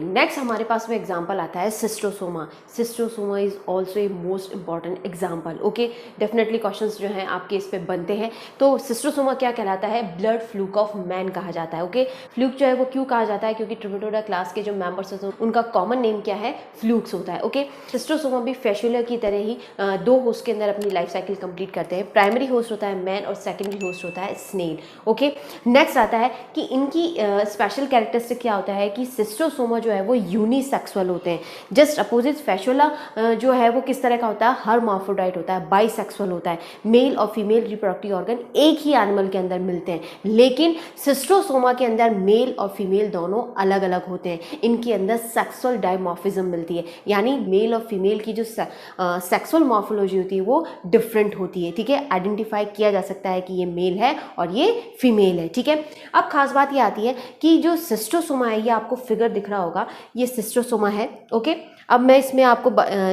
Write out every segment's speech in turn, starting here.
Next हमारे पास में example आता है schistosoma. Schistosoma is also a most important example. Okay, definitely questions जो हैं आपके इस पे बनते हैं। तो सिस्टोसोमा क्या कहलाता है? ब्लड फ्लूक ऑफ मैन कहा जाता है। ओके, फ्लूक जो है वो क्यों कहा जाता है? क्योंकि ट्रिमेटोडा क्लास के जो मेंबर्स होते हैं उनका कॉमन नेम क्या है? फ्लूक्स होता है। ओके, सिस्टोसोमा भी फैशुला की तरह ही दो होस्ट के अंदर अपनी लाइफ साइकिल कंप्लीट करते हैं। प्राइमरी होस्ट होता है मैन और सेकेंडरी होस्ट होता है स्नेल। ओके, नेक्स्ट आता है कि इनकी स्पेशल कैरेक्टरिस्टिक क्या होता है कि सिस्टोसोमा जो है वो यूनिसेक्सुअल होते हैं। जस्ट अपोजिट फैशुला जो है वो किस तरह का होता है? हर्माफ्रोडाइट होता है, बाइसेक्सुअल होता है। मेल और फीमेल रिप्रोडक्टिव ऑर्गन एक ही एनिमल के अंदर मिलते हैं, लेकिन सिस्टोसोमा के अंदर मेल और फीमेल दोनों अलग अलग होते हैं। इनके अंदर सेक्सुअल डायमॉर्फिज्म मिलती है, यानी मेल और फीमेल की जो सेक्सुअल मॉर्फोलॉजी होती है वो डिफरेंट होती है। ठीक है, आइडेंटिफाई किया जा सकता है कि ये मेल है और ये फीमेल है। ठीक है, अब खास बात ये आती है कि जो सिस्टोसोमा है, ये आपको फिगर दिख रहा होगा, ये सिस्टोसोमा है। ओके, अब मैं इसमें आपको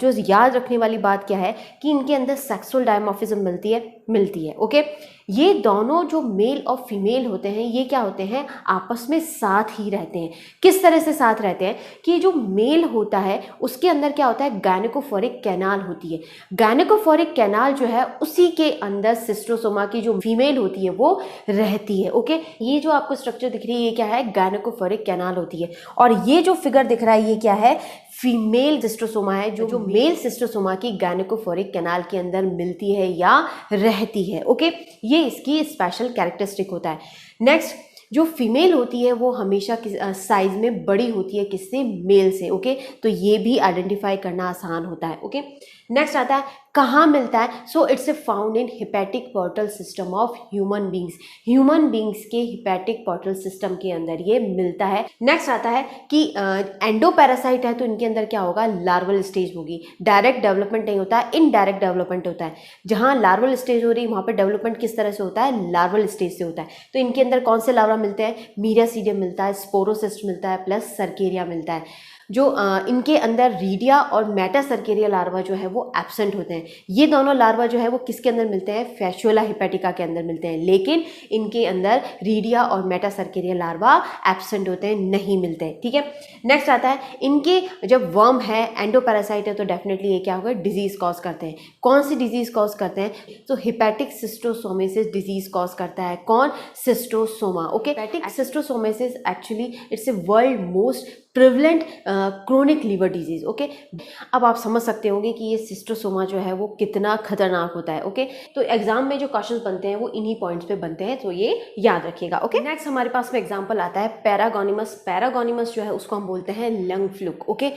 जो याद रखने वाली बात क्या है कि इनके अंदर सेक्सुअल डायमॉर्फिज्म मिलती है। ओके, ये दोनों जो मेल और फीमेल होते हैं ये क्या होते हैं? आपस में साथ ही रहते हैं। किस तरह से साथ रहते हैं कि जो मेल होता है उसके अंदर क्या होता है? गायनेकोफोरिक कैनाल होती है। गायनेकोफोरिक कैनाल जो है उसी के अंदर सिस्टोसोमा की जो फीमेल होती है वो रहती है। ओके, ये जो आपको स्ट्रक्चर दिख रही है ये क्या है? गायनेकोफोरिक कैनाल होती है। और ये जो फिगर दिख रहा है ये क्या है? फीमेल सिस्टोसोमा है, जो मेल सिस्टोसोमा की गायनेकोफोरिक कैनाल के अंदर मिलती है या रहती है। ओके, ये इसकी स्पेशल कैरेक्टरिस्टिक होता है। नेक्स्ट, जो फीमेल होती है वो हमेशा साइज में बड़ी होती है, किससे? मेल से। ओके, तो ये भी आइडेंटिफाई करना आसान होता है। ओके, नेक्स्ट आता है कहाँ मिलता है? So it's a found in hepatic portal system of human beings. Human beings के हिपैटिक पोर्टल सिस्टम के अंदर ये मिलता है। नेक्स्ट आता है कि एंडोपैरासाइट है तो इनके अंदर क्या होगा? लार्वल स्टेज होगी। डायरेक्ट डेवलपमेंट नहीं होता है, इनडायरेक्ट डेवलपमेंट होता है। जहाँ लार्वल स्टेज हो रही है वहाँ पर डेवलपमेंट किस तरह से होता है? लार्वल स्टेज से होता है। तो इनके अंदर कौन से लार्वा मिलते हैं? मीरियासीडियम मिलता है, स्पोरोसिस्ट मिलता है, प्लस सर्केरिया मिलता है। जो इनके अंदर रीडिया और मेटासर्केरिया लार्वा जो है वो एब्सेंट होते हैं। ये दोनों लार्वा जो है वो किसके अंदर मिलते हैं? फैशुला हिपैटिका के अंदर मिलते हैं, लेकिन इनके अंदर रीडिया और मेटासर्केरिया लार्वा एब्सेंट होते हैं, नहीं मिलते हैं। ठीक है, नेक्स्ट आता है इनके जब वर्म है, एंडोपैरासाइट है, तो डेफिनेटली ये क्या होगा? डिजीज कॉज करते हैं। कौन सी डिजीज कॉज करते हैं? तो हिपैटिक सिस्टोसोमेसिस डिजीज कॉज करता है। कौन? Schistosoma. Okay, hepatic schistosomiasis actually it's a world most prevalent chronic liver disease. Okay, अब आप समझ सकते होंगे कि ये सिस्टोसोमा जो है वो कितना खतरनाक होता है। ओके, तो एग्जाम में जो क्वेश्चंस बनते हैं वो इन्हीं पॉइंट्स पे बनते हैं, तो ये याद रखिएगा। ओके, नेक्स्ट हमारे पास में एग्जांपल आता है पैरागोनिमस। पैरागोनिमस जो है उसको हम बोलते हैं लंग फ्लूक। ओके,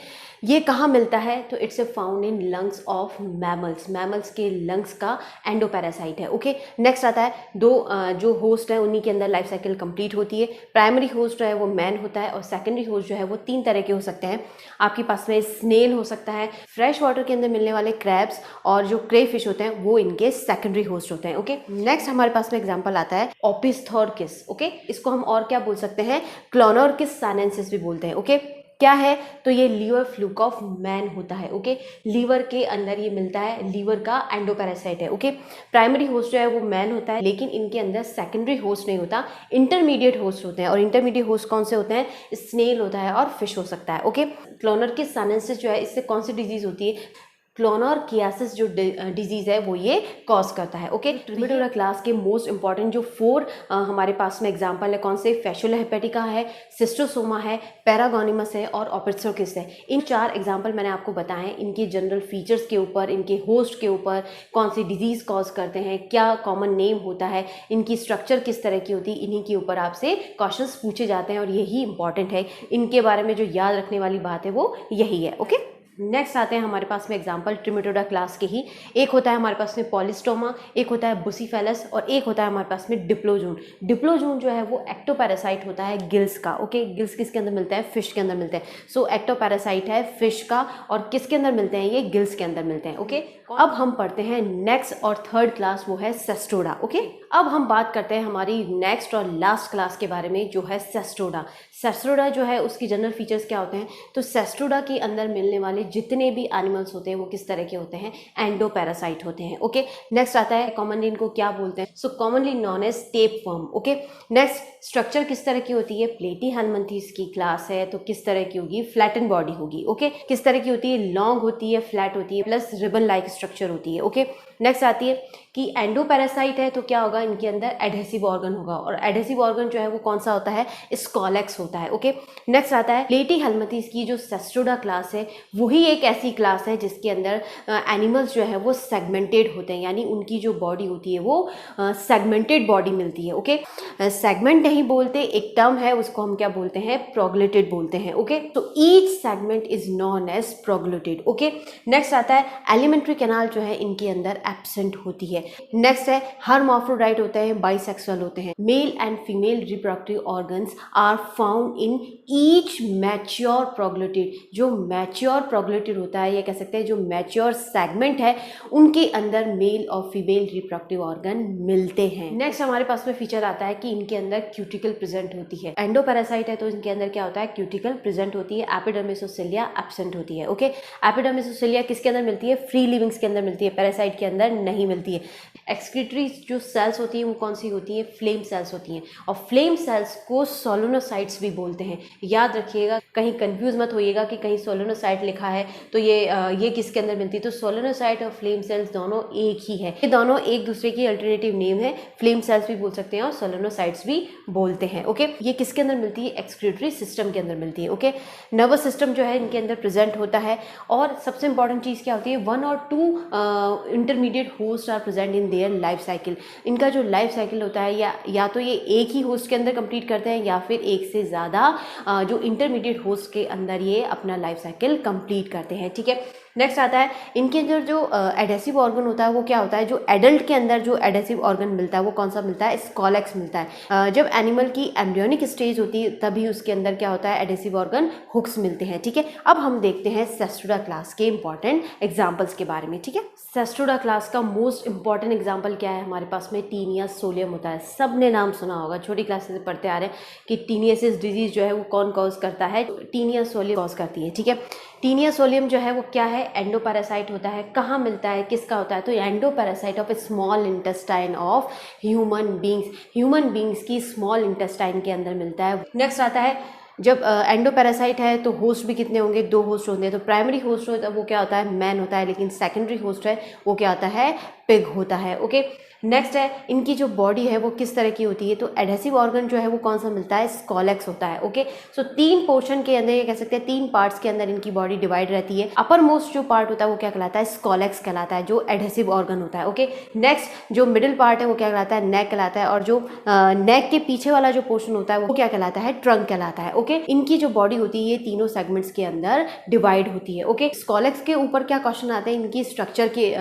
ये कहाँ मिलता है? तो it's a found in lungs of mammals. Mammals के लंग्स का एंडोपैरासाइट है। ओके, नेक्स्ट आता है दो जो होस्ट है उन्हीं के अंदर लाइफ साइकिल कंप्लीट होती है। प्राइमरी होस्ट जो है वो मैन होता है और सेकेंडरी होस्ट जो है वो तीन तरह के हो सकते हैं। आपके पास में स्नेल हो सकता है, फ्रेश वाटर के अंदर मिलने वाले क्रैब्स, और जो क्रे फिश होते हैं वो इनके सेकेंडरी होस्ट होते हैं। ओके, नेक्स्ट हमारे पास में एग्जांपल आता है ओपिस्थोरकिस। ओके, इसको हम और क्या बोल सकते हैं? क्लोनोरकिस सानेंसिस भी बोलते हैं। ओके, क्या है? तो ये लीवर फ्लूक ऑफ मैन होता है। ओके, लीवर के अंदर ये मिलता है, लीवर का एंडोपैरासाइट है। ओके, प्राइमरी होस्ट जो है वो मैन होता है, लेकिन इनके अंदर सेकेंडरी होस्ट नहीं होता, इंटरमीडिएट होस्ट होते हैं। और इंटरमीडिएट होस्ट कौन से होते हैं? स्नेल होता है और फिश हो सकता है। ओके, क्लोनोरकिस सानेंसिस जो है इससे कौन सी डिजीज होती है? क्लोनोरकियासिस जो डिजीज है वो ये कॉज करता है। ओके, ट्रिमेटोडा क्लास के मोस्ट इंपॉर्टेंट जो 4 हमारे पास में एग्जांपल है, कौन से? फैशुला हिपैटिका है, सिस्टोसोमा है, पैरागोनिमस है और ओपिस्थोरकिस है। इन 4 एग्जांपल मैंने आपको बताए हैं। इनके जनरल फीचर्स के ऊपर, इनके होस्ट के ऊपर, कौन सी डिजीज कॉज करते हैं, क्या कॉमन नेम होता है, इनकी स्ट्रक्चर किस तरह की होती है, इन्हीं के ऊपर आपसे क्वेश्चंस पूछे जाते हैं और यही इंपॉर्टेंट है। इनके बारे में जो याद रखने वाली बात है वो यही है। ओके, नेक्स्ट आते हैं हमारे पास में एग्जांपल ट्रिमेटोडा क्लास के ही। एक होता है हमारे पास में पॉलिस्टोमा, एक होता है बुसिफेलस और एक होता है हमारे पास में डिप्लोजून। डिप्लोजून जो है वो एक्टोपैरासाइट होता है गिल्स का। ओके, गिल्स किसके अंदर मिलता है? फिश के अंदर मिलते हैं। सो एक्टोपैरासाइट है फिश का, और किसके अंदर मिलते हैं? ये गिल्स के अंदर मिलते हैं। ओके, अब हम पढ़ते हैं नेक्स्ट और थर्ड क्लास, वो है सेस्टोडा। ओके, अब हम बात करते हैं हमारी नेक्स्ट और लास्ट क्लास के बारे में, जो है सेस्ट्रोडा। सेस्ट्रोडा जो है उसकी जनरल फीचर्स क्या होते हैं? तो सेस्ट्रोडा के अंदर मिलने वाले जितने भी एनिमल्स होते हैं वो किस तरह के होते हैं? एंडोपैरासाइट होते हैं। ओके, नेक्स्ट आता है कॉमनली इनको क्या बोलते हैं? So commonly known as tapeworm. Okay, next structure किस तरह की होती है? प्लेटीहेलमिन्थेस की क्लास है तो किस तरह की होगी? फ्लैटन बॉडी होगी। ओके, किस तरह की होती है? लॉन्ग होती है, फ्लैट होती है, प्लस रिबन लाइक स्ट्रक्चर होती है। ओके, नेक्स्ट आती है कि एंडोपैरासाइट है तो क्या होगा? इनके अंदर एडहेसिव ऑर्गन होगा, और एडहेसिव ऑर्गन जो है वो कौन सा होता है? स्कॉलेक्स होता है। ओके, नेक्स्ट आता है प्लेटीहेलमिन्थेस की जो सेस्ट्रोडा क्लास है, वही एक ऐसी क्लास है जिसके अंदर एनिमल्स जो है वो सेगमेंटेड होते हैं, यानी उनकी जो बॉडी होती है वो सेगमेंटेड बॉडी मिलती है। ओके, सेगमेंट नहीं बोलते, एक टर्म है उसको हम क्या बोलते हैं? प्रोग्लूटेड बोलते हैं। ओके, तो each segment is known as proglottid. Okay, next आता है एलिमेंट्री कैनाल जो है इनके अंदर एब्सेंट होती है। नेक्स्ट है हर्माफ्रोडाइट होते हैं, बाइसेक्सुअल होते हैं। Male and female reproductive organs are found in each mature proglottid. जो मैच्योर प्रोग्लूटेड होता है, या कह सकते हैं जो मैच्योर सेगमेंट है, उनके अंदर मेल और फीमेल रिप्रोडक्टिव ऑर्गन मिलते हैं। नेक्स्ट हमारे पास में फीचर आता है कि इनके अंदर क्यूटिकल प्रेजेंट होती है। एंडोपैरासाइट है तो इनके अंदर क्या होता है? क्यूटिकल प्रेजेंट होती है। एपिडर्मिस और सिलिया एब्सेंट होती है। ओके, एपिडर्मिस और सिलिया किसके अंदर मिलती है? फ्री लिविंग्स के अंदर मिलती है, पैरासाइट के अंदर नहीं मिलती है। एक्सक्रीटरी जो सेल्स होती हैं वो कौन सी होती हैं? फ्लेम सेल्स होती हैं, और फ्लेम सेल्स को सोलोनोसाइट्स भी बोलते हैं। याद रखिएगा, कहीं कंफ्यूज मत होइएगा कि कहीं सोलोनोसाइट लिखा है तो ये किसके अंदर मिलती है? तो सोलोनोसाइट और फ्लेम सेल्स दोनों एक ही है, ये दोनों एक दूसरे की अल्टरनेटिव नेम है। फ्लेम सेल्स भी बोल सकते हैं और सोलोनोसाइट्स भी बोलते हैं। ओके, ये किसके अंदर मिलती है? एक्सक्रीटरी सिस्टम के अंदर मिलती है। ओके, नर्वस सिस्टम जो है इनके अंदर प्रेजेंट होता है, और सबसे इंपॉर्टेंट चीज़ क्या होती है? 1 और 2 intermediate host are present in their life cycle. इनका जो लाइफ साइकिल होता है, या तो ये एक ही होस्ट के अंदर कंप्लीट करते हैं, या फिर एक से ज़्यादा जो इंटरमीडिएट होस्ट के अंदर ये अपना लाइफ साइकिल कंप्लीट करते हैं। ठीक है, नेक्स्ट आता है इनके अंदर जो एडहेसिव ऑर्गन होता है वो क्या होता है? जो एडल्ट के अंदर जो एडहेसिव ऑर्गन मिलता है वो कौन सा मिलता है? स्कॉलेक्स मिलता है। जब एनिमल की एम्ब्रियोनिक स्टेज होती है तभी उसके अंदर क्या होता है? एडहेसिव ऑर्गन हुक्स मिलते हैं। ठीक है, अब हम देखते हैं सेस्ट्रोडा क्लास के इंपॉर्टेंट एग्जाम्पल्स के बारे में। ठीक है, सेस्ट्रोडा क्लास का मोस्ट इंपॉर्टेंट एग्जाम्पल क्या है? हमारे पास में टीनिया सोलियम होता है। सब ने नाम सुना होगा, छोटी क्लास से पढ़ते आ रहे हैं कि टीनियसिस डिजीज जो है वो कौन कॉज करता है? टीनिया सोलियम कॉज करती है। ठीक है, टीनिया सोलियम जो है वो क्या है? एंडोपैरासाइट होता है। कहाँ मिलता है, किसका होता है? तो endoparasite of A small intestine of human beings की स्मॉल इंटेस्टाइन के अंदर मिलता है। नेक्स्ट आता है जब एंडोपैरासाइट है तो होस्ट भी कितने होंगे? 2 होस्ट होंगे। तो प्राइमरी होस्ट होता है वो क्या होता है? मैन होता है, लेकिन सेकेंडरी होस्ट है वो क्या होता है? पिग होता है। ओके, नेक्स्ट है इनकी जो बॉडी है वो किस तरह की होती है? तो एडहेसिव ऑर्गन जो है वो कौन सा मिलता है? स्कॉलेक्स होता है। ओके, सो 3 पोर्शन के अंदर, ये कह सकते हैं 3 पार्ट्स के अंदर इनकी बॉडी डिवाइड रहती है। अपर मोस्ट जो पार्ट होता है वो क्या कहलाता है? स्कॉलेक्स कहलाता है, जो एडहेसिव ऑर्गन होता है। ओके, नेक्स्ट जो मिडिल पार्ट है वो क्या कहलाता है? नेक कहलाता है, और जो नेक के पीछे वाला जो पोर्शन होता है वो क्या कहलाता है? ट्रंक कहलाता है। ओके, इनकी जो बॉडी होती है ये तीनों सेगमेंट्स के अंदर डिवाइड होती है। ओके, स्कॉलेक्स के ऊपर क्या क्वेश्चन आते हैं? इनकी स्ट्रक्चर के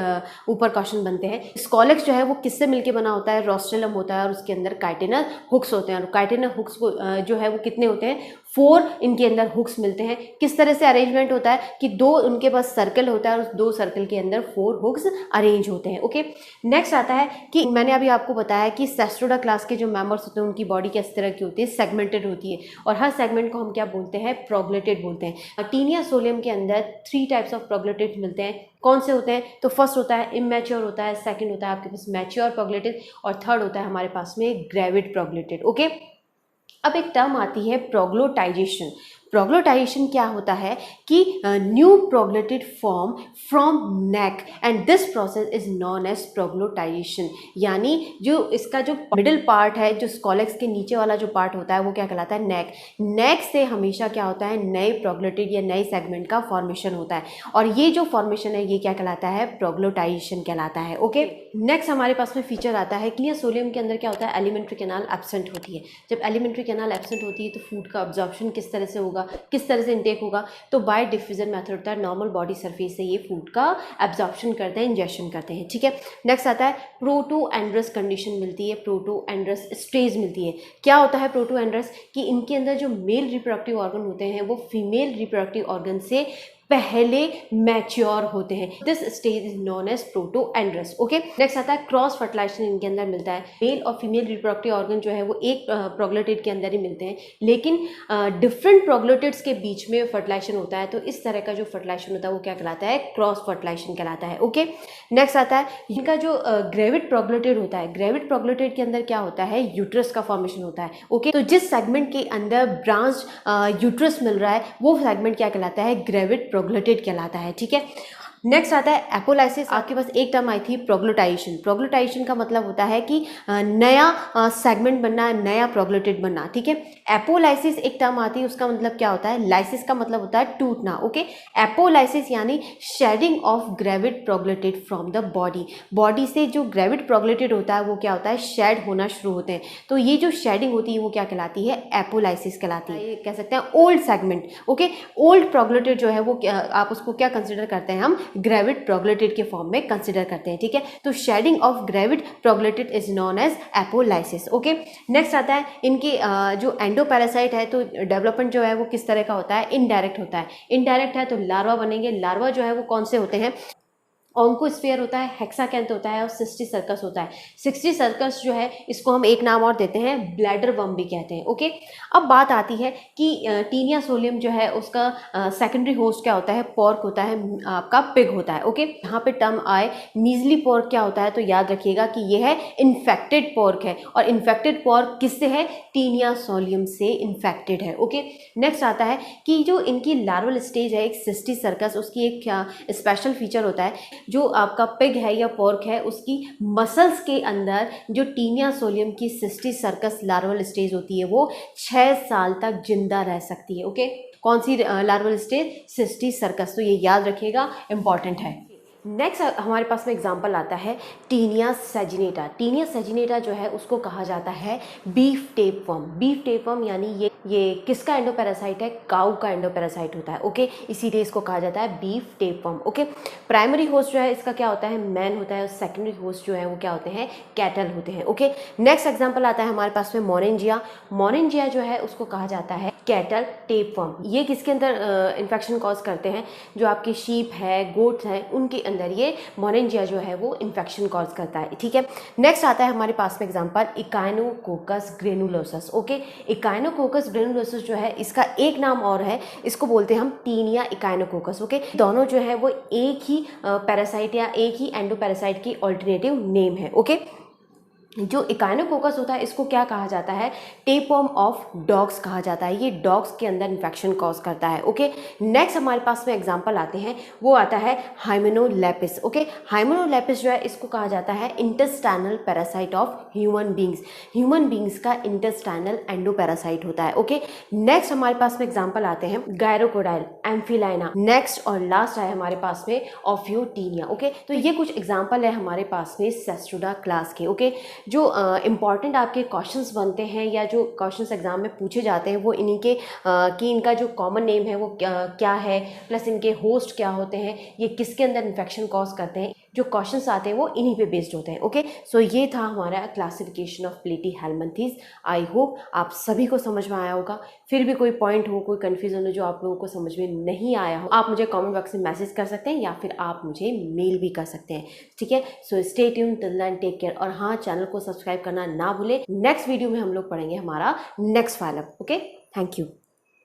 ऊपर क्वेश्चन बनते हैं। स्कॉलेक्स जो है वो किससे मिलकर बना होता है? रोस्टेलम होता है, और उसके अंदर काइटिनल हुक्स होते हैं, और काइटिनल हुक्स को जो है वो कितने होते हैं? 4 इनके अंदर हुक्स मिलते हैं। किस तरह से अरेंजमेंट होता है कि 2 उनके पास सर्कल होता है, और उस 2 सर्कल के अंदर 4 हुक्स अरेंज होते हैं। ओके, नेक्स्ट आता है कि मैंने अभी आपको बताया कि सेस्ट्रोडा क्लास के जो मेंबर्स होते हैं उनकी बॉडी किस तरह की होती है? सेगमेंटेड होती है, और हर सेगमेंट को हम क्या बोलते हैं? प्रोग्लूटेड बोलते हैं। टीनिया सोलियम के अंदर 3 टाइप्स ऑफ प्रोग्लूटेड मिलते हैं। कौन से होते हैं? तो फर्स्ट होता है इमेच्योर होता है, सेकंड होता है आपके पास मैच्योर प्रोग्लूटेड, और थर्ड होता है हमारे पास में ग्रेविड प्रोग्लूटेड। ओके, अब एक टर्म आती है प्रोग्लोटाइजेशन। प्रोग्लोटाइजेशन क्या होता है कि new proglottid form from neck, and this process is known as proglottization. यानी जो इसका जो मिडिल पार्ट है, जो स्कॉलेक्स के नीचे वाला जो पार्ट होता है वो क्या कहलाता है? नेक। नेक से हमेशा क्या होता है? नए प्रोग्लूटेड या नए सेगमेंट का फॉर्मेशन होता है, और ये जो फॉर्मेशन है ये क्या कहलाता है? प्रोग्लोटाइजेशन कहलाता है। ओके, नेक्स्ट हमारे पास में फीचर आता है टीनिया सोलियम के अंदर क्या होता है? एलिमेंट्री कैनाल एब्सेंट होती है। जब एलिमेंट्री कैनाल एब्सेंट होती है तो फूड का अब्जॉर्प्शन किस तरह से होगा, किस तरह से इनटेक होगा? तो बाय डिफ्यूजन मेथड होता है, नॉर्मल बॉडी सरफेस से ये फूड का एब्जॉर्प्शन करते हैं, इंजेक्शन करते हैं। ठीक है, नेक्स्ट आता है प्रोटो एंड्रस कंडीशन मिलती है, प्रोटो एंड्रस स्टेज मिलती है। क्या होता है प्रोटो एंड्रस? कि इनके अंदर जो मेल रिप्रोडक्टिव ऑर्गन होते हैं वो फीमेल रिप्रोडक्टिव ऑर्गन से पहले मैच्योर होते हैं। This stage is known as protandrous. Okay, next आता है क्रॉस फर्टिलाइजेशन इनके अंदर मिलता है। मेल और फीमेल रिप्रोडक्टिव ऑर्गन जो है वो एक प्रोग्लोटिड के अंदर ही मिलते हैं, लेकिन डिफरेंट प्रोग्लोटिड्स के बीच में फर्टिलाइजेशन होता है, तो इस तरह का जो फर्टिलाइजेशन होता है वो क्या कहलाता है, क्रॉस फर्टिलाइजेशन कहलाता है। ओके, नेक्स्ट आता है इनका जो ग्रेविड प्रोग्लोटिड होता है, ग्रेविड प्रोग्लोटिड के अंदर क्या होता है, यूट्रस का फॉर्मेशन होता है। ओके, तो जिस सेगमेंट के अंदर ब्रांच यूट्रस मिल रहा है वो सेगमेंट क्या कहलाता है, ग्रेविड प्रोग्लोटिड कहलाता है। ठीक है, नेक्स्ट आता है एपोलाइसिस। आपके पास एक टर्म आई थी प्रोग्लूटाइजेशन। प्रोग्लूटाइजेशन का मतलब होता है कि नया सेगमेंट बनना, नया प्रोग्लूटिड बनना। ठीक है, एपोलाइसिस एक टर्म आती है, उसका मतलब क्या होता है, लाइसिस का मतलब होता है टूटना। ओके, एपोलाइसिस यानी shedding of gravid proglottid from the body. Body से जो ग्रेविड प्रोग्लूटिड होता है वो क्या होता है, शेड होना शुरू होते हैं। तो ये जो शेडिंग होती है वो क्या कहलाती है, एपोलाइसिस कहलाती है। ये कह सकते हैं ओल्ड सेगमेंट। ओके, ओल्ड प्रोग्लूटिड जो है वो आप उसको क्या कंसिडर करते हैं, हम ग्रेविड प्रोग्लूटिड के फॉर्म में कंसिडर करते हैं। ठीक है, तो shedding of gravid proglottid is known as apolysis. Okay, next आता है इनके जो एंडोपैरासाइट है, तो डेवलपमेंट जो है वो किस तरह का होता है, इनडायरेक्ट होता है। इनडायरेक्ट है तो लार्वा बनेंगे। लार्वा जो है वो कौन से होते हैं, ऑन्कोस्फीयर होता है, हेक्साकैंथ होता है और सिस्टी सर्कस होता है। सिस्टी सर्कस जो है इसको हम एक नाम और देते हैं, ब्लैडर वर्म भी कहते हैं। ओके, अब बात आती है कि टीनिया सोलियम जो है उसका सेकेंडरी होस्ट क्या होता है, पोर्क होता है, आपका पिग होता है। ओके, यहाँ पे टर्म आए मीजली पोर्क क्या होता है, तो याद रखिएगा कि ये है इन्फेक्टेड पोर्क है, और इन्फेक्टेड पोर्क किससे है, टीनिया सोलियम से इन्फेक्टेड है। ओके, नेक्स्ट आता है कि जो इनकी लार्वल स्टेज है, एक सिस्टी सर्कस, उसकी एक स्पेशल फीचर होता है, जो आपका पिग है या पोर्क है उसकी मसल्स के अंदर जो टीनिया सोलियम की सिस्टी सर्कस लार्वल स्टेज होती है वो 6 साल तक जिंदा रह सकती है। ओके, कौन सी लार्वल स्टेज, सिस्टी सर्कस, तो ये याद रखिएगा, इंपॉर्टेंट है। नेक्स्ट हमारे पास में एग्जांपल आता है टीनिया सेजिनेटा। टीनिया सेजिनेटा जो है उसको कहा जाता है बीफ टेपवर्म। बीफ टेपवर्म यानी ये किसका एंडोपैरासाइट है, काऊ का एंडोपैरासाइट होता है। ओके, इसीलिए इसको कहा जाता है beef tapeworm. Okay, primary host जो है इसका क्या होता है, मैन होता है, और सेकेंडरी होस्ट जो है वो क्या होते हैं, कैटल होते हैं। ओके, नेक्स्ट एग्जाम्पल आता है हमारे पास में मोरेंजिया। मोरेंजिया जो है उसको कहा जाता है कैटल टेपवर्म। ये किसके अंदर इन्फेक्शन कॉज करते हैं, जो आपके शीप है, गोट्स हैं, उनके अंदर ये मोरेंजिया जो है वो इन्फेक्शन कॉज करता है। ठीक है, नेक्स्ट आता है हमारे पास में एग्जांपल इकाइनोकोकस ग्रेनुलोसस। ओके, इकाइनोकोकस ग्रेनुलोसस जो है इसका एक नाम और है, इसको बोलते हैं हम टीनिया इकाइनोकोकस। ओके, दोनों जो है वो एक ही पैरासाइट या एक ही एंडोपैरासाइट की ऑल्टरनेटिव नेम है। ओके, जो इकाइनोकोकस होता है इसको क्या कहा जाता है, टेपवर्म ऑफ डॉग्स कहा जाता है। ये डॉग्स के अंदर इन्फेक्शन कॉज करता है। ओके, नेक्स्ट हमारे पास में एग्जांपल आते हैं, वो आता है हाइमेनोलेपिस। ओके, हाइमेनोलेपिस जो है इसको कहा जाता है intestinal parasite of human beings. Human beings का इंटेस्टाइनल एंडोपैरासाइट होता है। ओके, नेक्स्ट हमारे पास में एग्जाम्पल आते हैं गायरोकोडाइल, एम्फिलाइना। नेक्स्ट और लास्ट है हमारे पास में ऑफियोटीनिया। ओके, तो ये कुछ एग्जाम्पल है हमारे पास में सेस्ट्रोडा क्लास के। ओके, जो इम्पॉर्टेंट आपके क्वेश्चंस बनते हैं या जो क्वेश्चंस एग्जाम में पूछे जाते हैं वो इन्हीं के कि इनका जो कॉमन नेम है वो क्या है, प्लस इनके होस्ट क्या होते हैं, ये किसके अंदर इन्फेक्शन कॉज करते हैं, जो क्वेश्चंस आते हैं वो इन्हीं पे बेस्ड होते हैं। ओके, सो ये था हमारा classification of Platyhelminthes. I hope आप सभी को समझ में आया होगा। फिर भी कोई पॉइंट हो, कोई कन्फ्यूजन हो जो आप लोगों को समझ में नहीं आया हो, आप मुझे कमेंट बॉक्स में मैसेज कर सकते हैं या फिर आप मुझे मेल भी कर सकते हैं। ठीक है, so stay tuned, till then take care, और हाँ, चैनल को सब्सक्राइब करना ना भूलें। नेक्स्ट वीडियो में हम लोग पढ़ेंगे हमारा next file up. Okay, thank you.